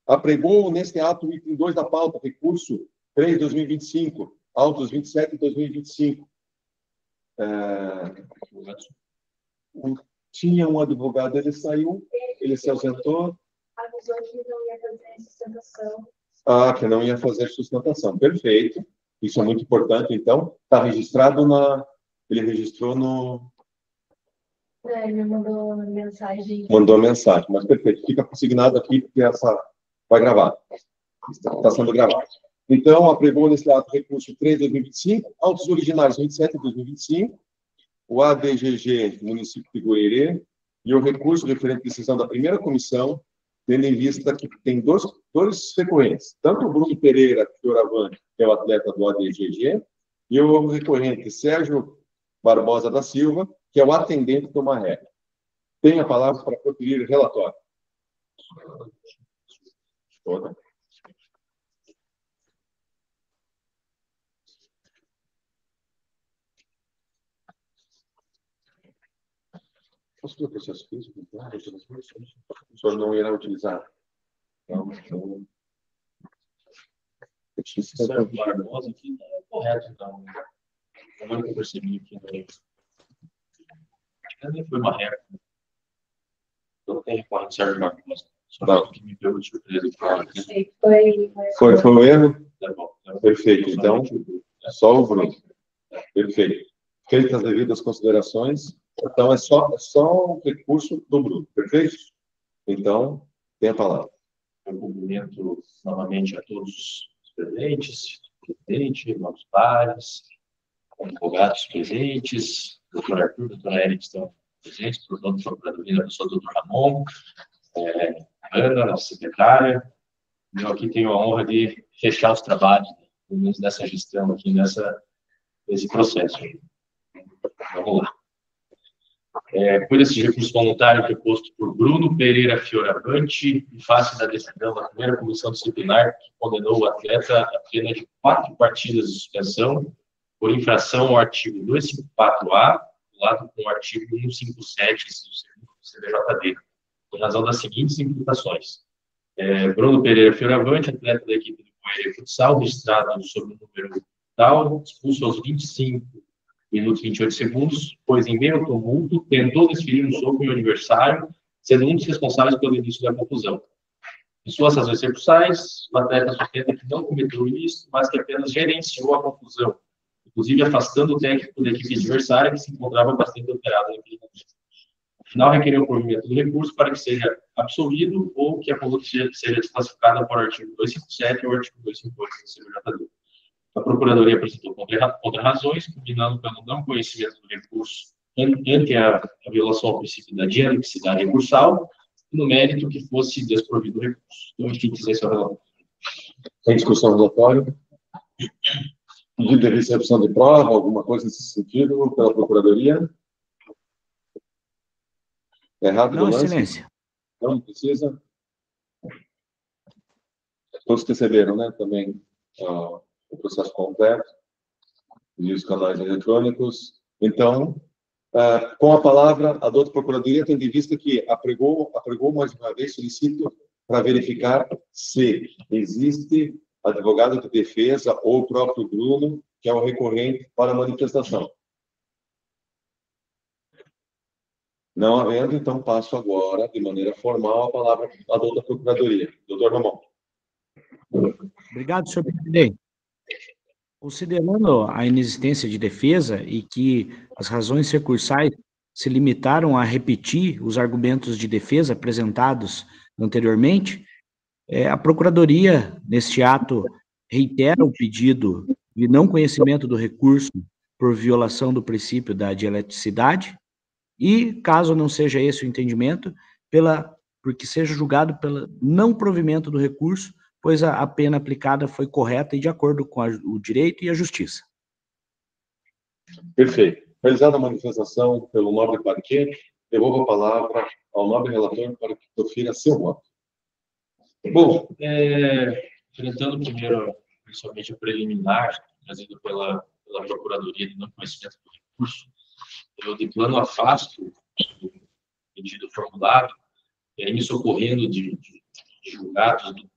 apregou neste ato o item 2 da pauta, recurso 3/2025, autos 27 de 2025. Tinha um advogado, ele saiu, ele se ausentou. Avisou que não ia fazer sustentação. Que não ia fazer sustentação. Perfeito. Isso é muito importante, então. Está registrado Ele registrou no... Ele mandou mensagem. Mandou mensagem, mas perfeito. Fica consignado aqui, porque essa vai gravar. Está sendo gravado. Então, apregou nesse ato recurso 3/2025, autos originários 27 de 2025, o ADGG, município de Goerê, e o recurso referente à decisão da primeira comissão, tendo em vista que tem dois recorrentes, tanto o Bruno Pereira Fioravante, que é o atleta do ADGG, e o recorrente Sérgio Barbosa da Silva, que é o atendente do Marré. Tem a palavra para proferir o relatório. Toda. do processo físico, então, o senhor não irá utilizar? Não, então... Professor Barbosa aqui não é correto, então. Como é que eu percebi aqui? Nem foi uma regra. Eu não tenho recorrente Sérgio Barbosa. Só que me pegou de surpresa. Foi um erro? Tá bom. Perfeito. Então, só o Bruno. Perfeito. Feitas as devidas considerações, então é só o recurso do Bruno. Perfeito? Então, tem a palavra. Eu cumprimento novamente a todos os presentes, presidente, nossos pares, advogados presentes, doutor Arthur, doutora Érica estão presentes, por nome da Procuradoria da pessoa do doutor Ramon, Ana, nossa secretária. Eu aqui tenho a honra de fechar os trabalhos, pelo menos dessa gestão aqui, nesse processo. Vamos lá. Por esse recurso voluntário proposto por Bruno Pereira Fioravante, em face da decisão da primeira comissão disciplinar, que condenou o atleta a pena de 4 partidas de suspensão por infração ao artigo 254A, lado com o artigo 157 do CBJD, por razão das seguintes imputações. Bruno Pereira Fioravante, atleta da equipe do Coelho Futsal, registrado sob o número tal, expulso aos 25 minutos e 28 segundos, pois em meio ao tumulto tentou desferir um soco em um adversário, sendo um dos responsáveis pelo início da confusão. Em suas razões recursais, o atleta sustenta que não cometeu isso, mas que apenas gerenciou a confusão, inclusive afastando o técnico da equipe adversária, que se encontrava bastante alterado naquele momento. Afinal, requereu o provimento do recurso para que seja absolvido ou que a conduta seja desclassificada para o artigo 257 ou o artigo 258 do CBJD. A Procuradoria apresentou contra-razões, combinando pelo não conhecimento do recurso ante a violação ao princípio da dialeticidade recursal e no mérito que fosse desprovido o recurso. Então, enfim, dizer seu relatório. Tem discussão do relatório? Pedido de recepção de prova, alguma coisa nesse sentido, pela Procuradoria? É rápido Não, o lance? excelência. Não precisa? Todos receberam, né, também o processo completo e os canais eletrônicos. Então, com a palavra, a doutora Procuradoria, tendo em vista que apregou mais uma vez, solicito para verificar se existe advogado de defesa ou o próprio Bruno, que é o recorrente para a manifestação. Não havendo, então passo agora, de maneira formal, a palavra à doutora Procuradoria. Doutor Ramon. Obrigado, senhor presidente. Considerando a inexistência de defesa e que as razões recursais se limitaram a repetir os argumentos de defesa apresentados anteriormente, a Procuradoria, neste ato, reitera o pedido de não conhecimento do recurso por violação do princípio da dialeticidade e, caso não seja esse o entendimento, porque seja julgado pelo não provimento do recurso, pois a pena aplicada foi correta e de acordo com o direito e a justiça. Perfeito. Realizada a manifestação pelo nobre parquet, devolvo a palavra ao nobre relator para que profira seu voto. Bom, enfrentando primeiro, principalmente o preliminar, trazido pela Procuradoria de não conhecimento do recurso, eu de plano afasto o pedido formulado, me socorrendo de julgados do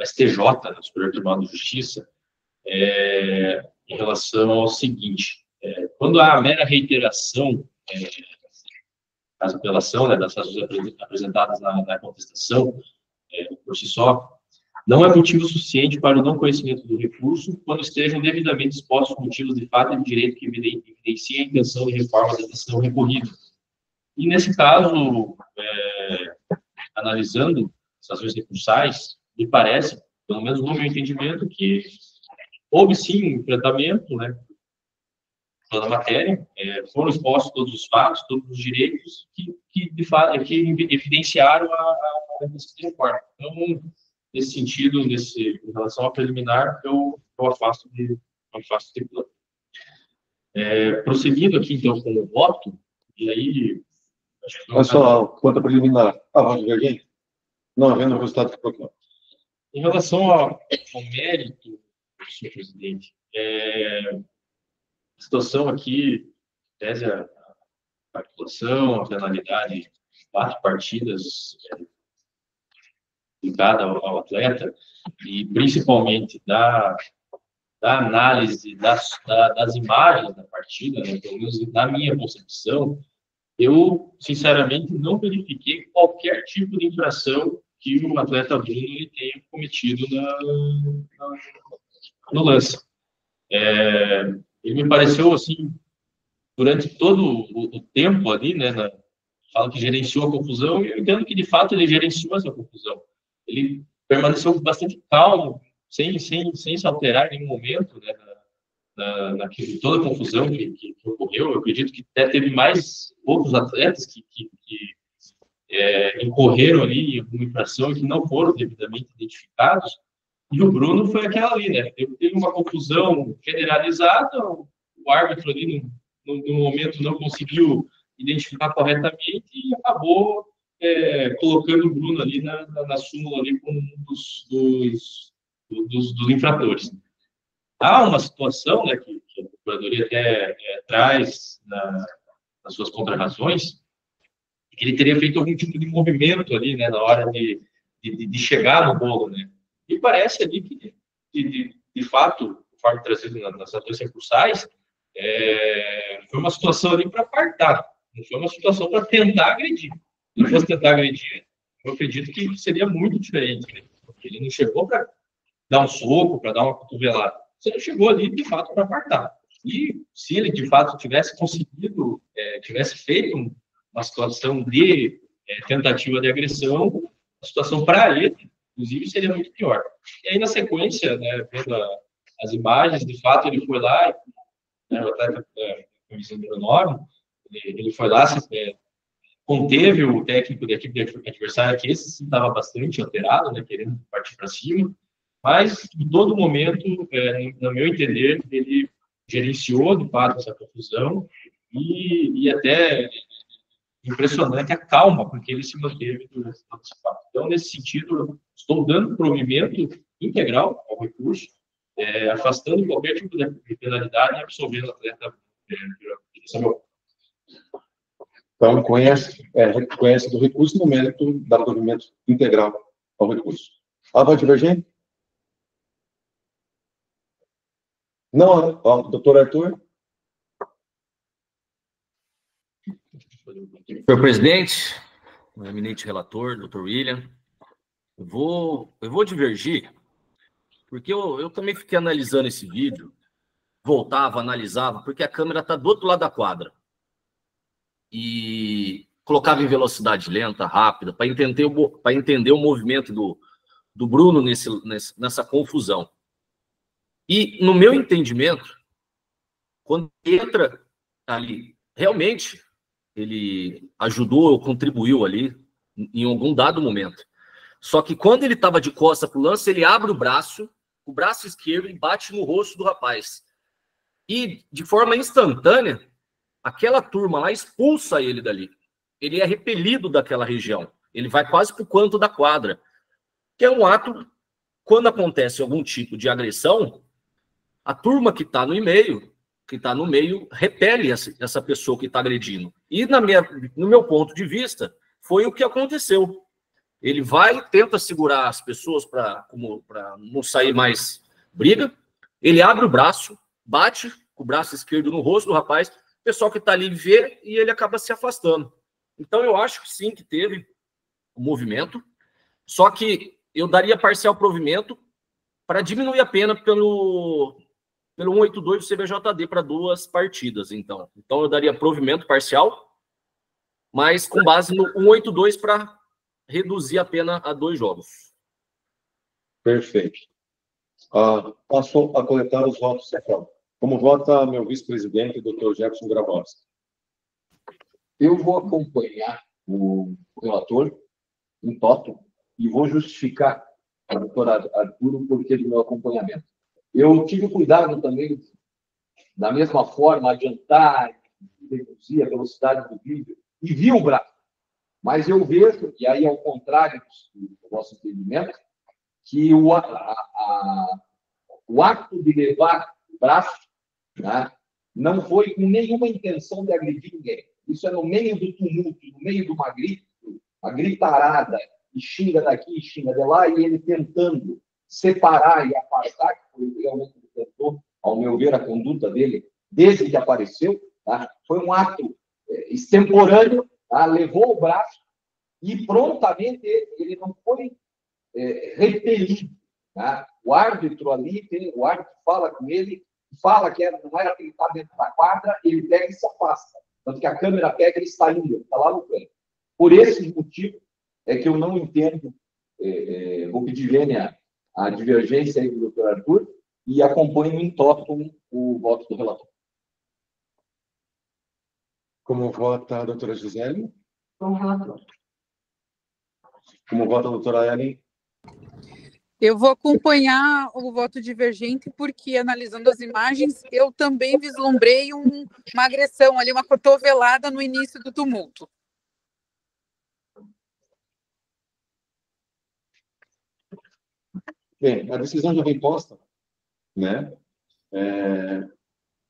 STJ, do Superior Tribunal de Justiça, em relação ao seguinte: quando há a mera reiteração das apelação, das razões apresentadas na contestação, por si só, não é motivo suficiente para o não conhecimento do recurso quando estejam devidamente expostos motivos de fato e de direito que evidenciem a intenção de reforma da decisão recorrida. E, nesse caso, analisando as razões recursais, me parece, pelo menos no meu entendimento, que houve sim um enfrentamento, né, toda a matéria, foram expostos todos os fatos, todos os direitos que evidenciaram a reforma. Então, nesse sentido, em relação ao preliminar, eu afasto de plano. Prosseguindo aqui, então, com o voto, e aí... Mas só quanto a preliminar, a voz divergente? Não havendo o resultado que proclama. Em relação ao mérito, senhor presidente, a situação aqui, tese a a atuação, a penalidade, 4 partidas ligada ao atleta, e principalmente da análise das imagens da partida, né, pelo menos na minha concepção, eu, sinceramente, não verifiquei qualquer tipo de infração que o atleta Bruno ele tenha cometido no lance. Ele me pareceu, assim, durante todo o tempo ali, né, fala que gerenciou a confusão, e eu entendo que, de fato, ele gerenciou essa confusão. Ele permaneceu bastante calmo, sem se alterar em nenhum momento, né, toda a confusão que ocorreu. Eu acredito que até teve mais outros atletas que incorreram ali em alguma infração e que não foram devidamente identificados, e o Bruno foi aquela ali, né? Teve uma confusão generalizada, o árbitro ali, no momento, não conseguiu identificar corretamente e acabou colocando o Bruno ali na súmula ali como um dos infratores. Há uma situação, né, que a Procuradoria até traz nas suas contrarrazões, que ele teria feito algum tipo de movimento ali, né, na hora de chegar no bolo, né? E parece ali que, de fato, conforme trazido nas ações recursais, foi uma situação ali para apartar, não foi uma situação para tentar agredir. Se não fosse tentar agredir, eu acredito que seria muito diferente, né? Porque ele não chegou para dar um soco, para dar uma cotovelada. Você não chegou ali, de fato, para apartar. E se ele, de fato, tivesse conseguido, tivesse feito uma situação de tentativa de agressão, a situação para ele, inclusive, seria muito pior. E aí, na sequência, né, vendo as imagens, de fato, ele foi lá, né, o atleta camisa número 9, ele foi lá, conteve o técnico da equipe adversária, que esse sim estava bastante alterado, né, querendo partir para cima, mas, em todo momento, no meu entender, ele gerenciou, de fato, essa confusão e até impressionante a calma com que ele se manteve durante todo esse fato. Então, nesse sentido, estou dando provimento integral ao recurso, afastando qualquer tipo de penalidade e absolvendo o atleta. Então, reconhece do recurso no mérito dar provimento integral ao recurso. Alva divergente? Não, doutor Arthur? Senhor presidente, o eminente relator, doutor William, eu vou divergir, porque eu também fiquei analisando esse vídeo, voltava, analisava, porque a câmera está do outro lado da quadra. E colocava em velocidade lenta, rápida, para entender o movimento do Bruno nessa confusão. E, no meu entendimento, quando entra ali, realmente, ele ajudou ou contribuiu ali em algum dado momento. Só que quando ele estava de costa para o lance, ele abre o braço esquerdo e bate no rosto do rapaz. E, de forma instantânea, aquela turma lá expulsa ele dali. Ele é repelido daquela região. Ele vai quase para o canto da quadra. Que é um ato, quando acontece algum tipo de agressão, a turma que está no meio, repele essa pessoa que está agredindo. E, no meu ponto de vista, foi o que aconteceu. Ele vai, tenta segurar as pessoas para não sair mais briga. Ele abre o braço, bate com o braço esquerdo no rosto do rapaz. O pessoal que está ali vê e ele acaba se afastando. Então, eu acho que sim, que teve um movimento. Só que eu daria parcial provimento para diminuir a pena pelo 182 do CBJD para 2 partidas, então. Então, eu daria provimento parcial, mas com base no 182 para reduzir a pena a 2 jogos. Perfeito. Passou a coletar os votos, Sefão. Como vota meu vice-presidente, doutor Jefferson Grabowski? Eu vou acompanhar o relator em toto e vou justificar a doutora Arturo o porquê do meu acompanhamento. Eu tive cuidado também, da mesma forma, adiantar, reduzir a velocidade do vídeo e vi o braço. Mas eu vejo, e aí ao contrário do vosso entendimento, que o ato de levar o braço, né, não foi com nenhuma intenção de agredir ninguém. isso é no meio do tumulto, no meio de uma gritarada, e xinga daqui, xinga de lá, e ele tentando separar e afastar, que foi realmente o que ele tentou, ao meu ver, a conduta dele, desde que apareceu, tá? Foi um ato extemporâneo, tá? Levou o braço e prontamente ele não foi repelido. Tá? O árbitro ali, o árbitro fala com ele, fala que não era para ele estar dentro da quadra, ele pega e se afasta. Tanto que a câmera pega, ele está indo, está lá no canto. Por esse motivo é que eu não entendo, vou pedir vênia a divergência aí do doutor Arthur e acompanho em totum o voto do relator. Como vota a doutora Gisele? Como relator. Como vota a doutora Ellen? Eu vou acompanhar o voto divergente, porque, analisando as imagens, eu também vislumbrei uma agressão ali, uma cotovelada no início do tumulto. Bem, a decisão já vem posta, né?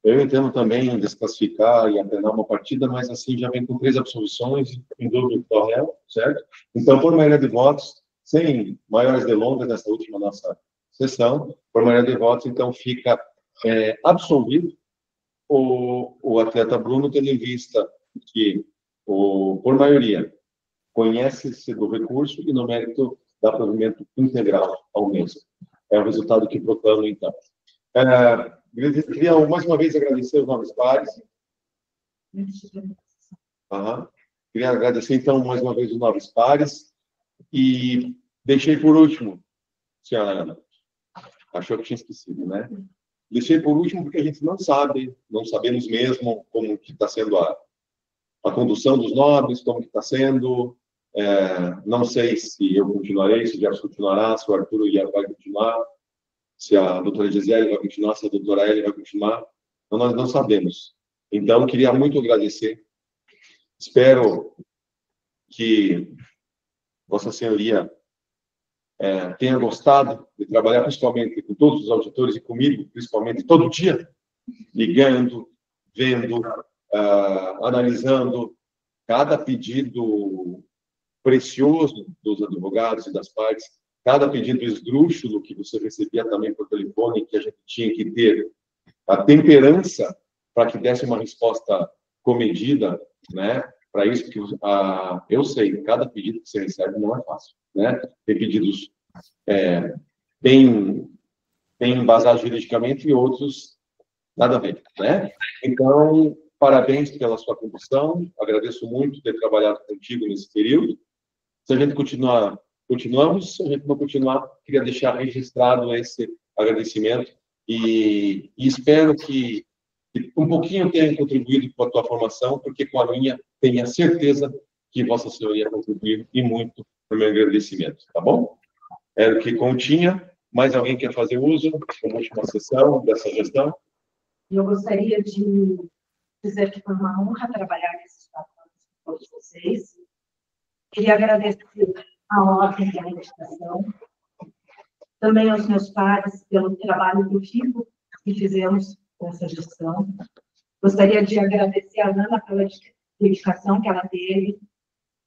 Eu entendo também desclassificar e apenar uma partida, mas assim já vem com 3 absolvições, em dúvida do réu, certo? Então, por maioria de votos, sem maiores delongas nessa última nossa sessão, por maioria de votos, então fica absolvido o atleta Bruno, tendo em vista que, por maioria, conhece-se do recurso e no mérito dá provimento integral ao mesmo. É o resultado que proclamo, então. Queria mais uma vez agradecer os nobres pares. Queria agradecer, então, mais uma vez os nobres pares. E deixei por último, senhora Ana, achou que tinha esquecido, né? Deixei por último porque a gente não sabemos mesmo como que está sendo a condução dos nobres, como que está sendo. Não sei se eu continuarei, se o Gerson continuará, se o Arthur vai continuar, se a doutora Gisele vai continuar, se a doutora Ellen vai continuar. Então, nós não sabemos. Então, queria muito agradecer. Espero que Vossa Senhoria tenha gostado de trabalhar, principalmente com todos os auditores e comigo, principalmente todo dia, ligando, vendo, analisando cada pedido precioso dos advogados e das partes, cada pedido esdrúxulo que você recebia também por telefone, que a gente tinha que ter a temperança para que desse uma resposta comedida, né? Para isso, porque eu sei, cada pedido que você recebe não é fácil, né? Tem pedidos bem embasados juridicamente e outros nada a ver, né? Então, parabéns pela sua condução, agradeço muito ter trabalhado contigo nesse período. Se a gente continuamos, se a gente não continuar, queria deixar registrado esse agradecimento e espero que um pouquinho tenha contribuído com a tua formação, porque com a minha tenha certeza que Vossa Senhoria contribuiu e muito para o meu agradecimento, tá bom? Era o que continha. Mais alguém quer fazer uso como última sessão dessa gestão? Eu gostaria de dizer que foi uma honra trabalhar nesses 4 anos com todos vocês. Queria agradecer a ordem da investigação, também aos meus pares pelo trabalho efetivo que fizemos com essa gestão. Gostaria de agradecer a Ana pela dedicação que ela teve,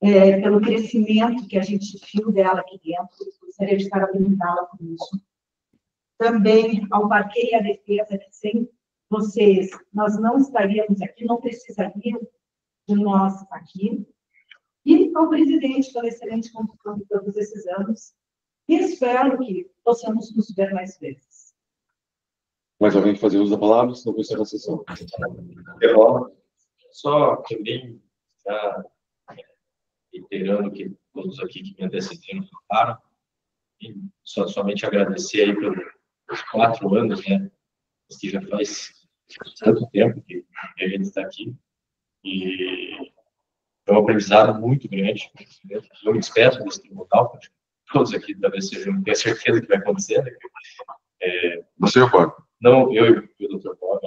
pelo crescimento que a gente viu dela aqui dentro. Gostaria de parabenizá-la por isso. Também ao Parquet e à Defesa, que sem vocês nós não estaríamos aqui, não precisariam de nós aqui. E ao presidente pela excelente condução de todos esses anos. E espero que possamos nos ver mais vezes. Mais alguém fazer uso da palavra? Senão vou encerrar a sessão. Só também, reiterando que todos aqui que me antecederam falaram, e somente agradecer aí pelos 4 anos, né? Que já faz tanto tempo que a gente está aqui. E é um aprendizado muito grande. Eu me despeço desse tribunal, todos aqui talvez sejam, tenho certeza que vai acontecer. Né? Você, Paulo? Não, eu e o doutor Paulo,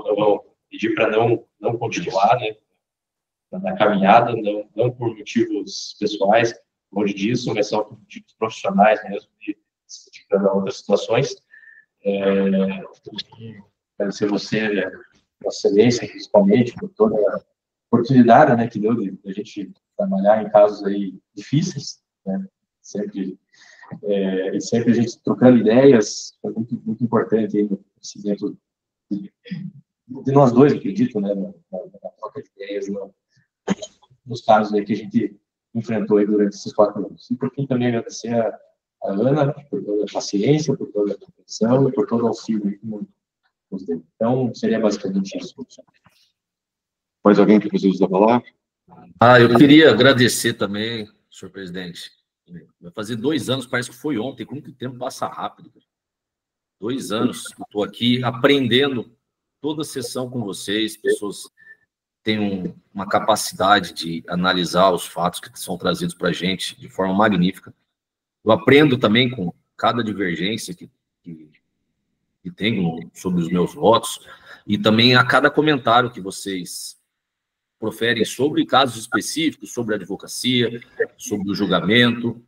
eu vou pedir para não continuar, né, na caminhada, não por motivos pessoais, longe disso, mas só por motivos profissionais mesmo, de outras situações. Agradecer você, Vossa Excelência, principalmente, por toda oportunidade, né, que deu de a gente trabalhar em casos aí difíceis, né, sempre a gente trocando ideias, foi muito importante aí nesse dentro de nós dois, acredito, né, na troca de ideias, nos casos aí que a gente enfrentou aí durante esses 4 anos. E por fim também agradecer a Ana por toda a paciência, por toda a compreensão e por todo o auxílio que nos deu. Então, seria basicamente isso. Mais alguém que precisa da palavra? Eu queria agradecer também, senhor presidente. Vai fazer 2 anos, parece que foi ontem, como que o tempo passa rápido. 2 anos que estou aqui aprendendo toda a sessão com vocês, pessoas têm uma capacidade de analisar os fatos que são trazidos para a gente de forma magnífica. Eu aprendo também com cada divergência que tenho sobre os meus votos e também a cada comentário que vocês proferem sobre casos específicos, sobre a advocacia, sobre o julgamento.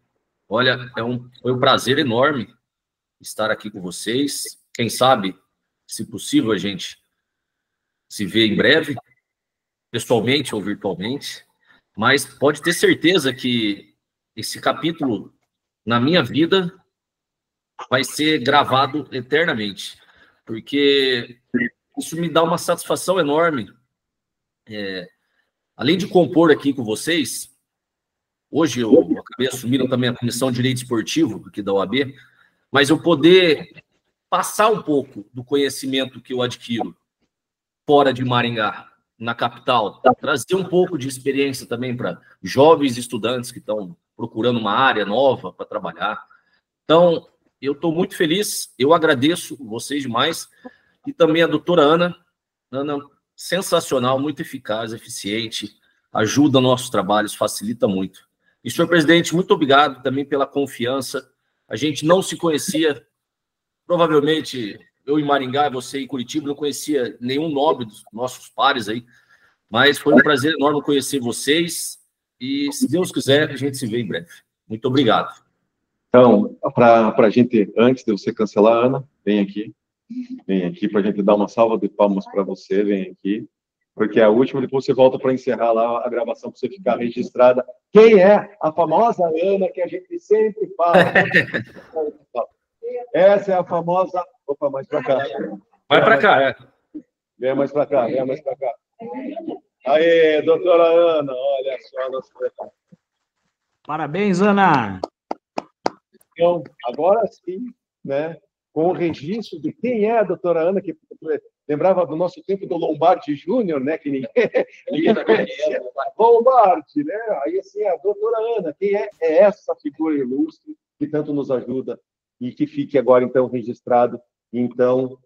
Olha, foi um prazer enorme estar aqui com vocês. Quem sabe, se possível, a gente se vê em breve, pessoalmente ou virtualmente, mas pode ter certeza que esse capítulo na minha vida vai ser gravado eternamente, porque isso me dá uma satisfação enorme. Além de compor aqui com vocês, hoje eu acabei assumindo também a Comissão de Direito Esportivo aqui da OAB, mas eu poder passar um pouco do conhecimento que eu adquiro fora de Maringá, na capital, trazer um pouco de experiência também para jovens estudantes que estão procurando uma área nova para trabalhar. Então, eu estou muito feliz, eu agradeço vocês demais, e também a doutora Ana, sensacional, muito eficaz, eficiente, ajuda nossos trabalhos, facilita muito. E, senhor presidente, muito obrigado também pela confiança. A gente não se conhecia, provavelmente eu em Maringá, você em Curitiba, não conhecia nenhum nobre dos nossos pares aí, mas foi um prazer enorme conhecer vocês e, se Deus quiser, a gente se vê em breve. Muito obrigado. Então, para a gente, antes de você cancelar, Ana, vem aqui para a gente dar uma salva de palmas para você, vem aqui, porque é a última, depois você volta para encerrar lá a gravação, para você ficar registrada. Quem é a famosa Ana que a gente sempre fala? Essa é a famosa... Opa, mais para cá. Vai para cá, Vem mais para cá, vem mais para cá. Aí, doutora Ana, olha só. Nossa... Parabéns, Ana! Então, agora sim, né, com o registro de quem é a doutora Ana, que lembrava do nosso tempo do Lombardi Júnior, né, que ninguém conhecia. Lombardi, né? Aí, assim, a doutora Ana, quem é essa figura ilustre que tanto nos ajuda e que fique agora, então, registrado. Então,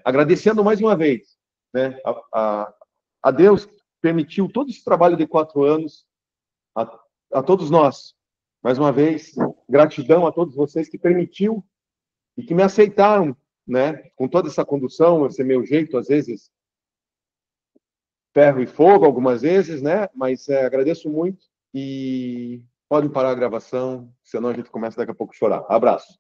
agradecendo mais uma vez, né, a Deus que permitiu todo esse trabalho de 4 anos, a todos nós. Mais uma vez, gratidão a todos vocês que permitiu e que me aceitaram, né, com toda essa condução, esse meu jeito, às vezes, ferro e fogo, algumas vezes, né, mas agradeço muito e podem parar a gravação, senão a gente começa daqui a pouco a chorar. Abraço.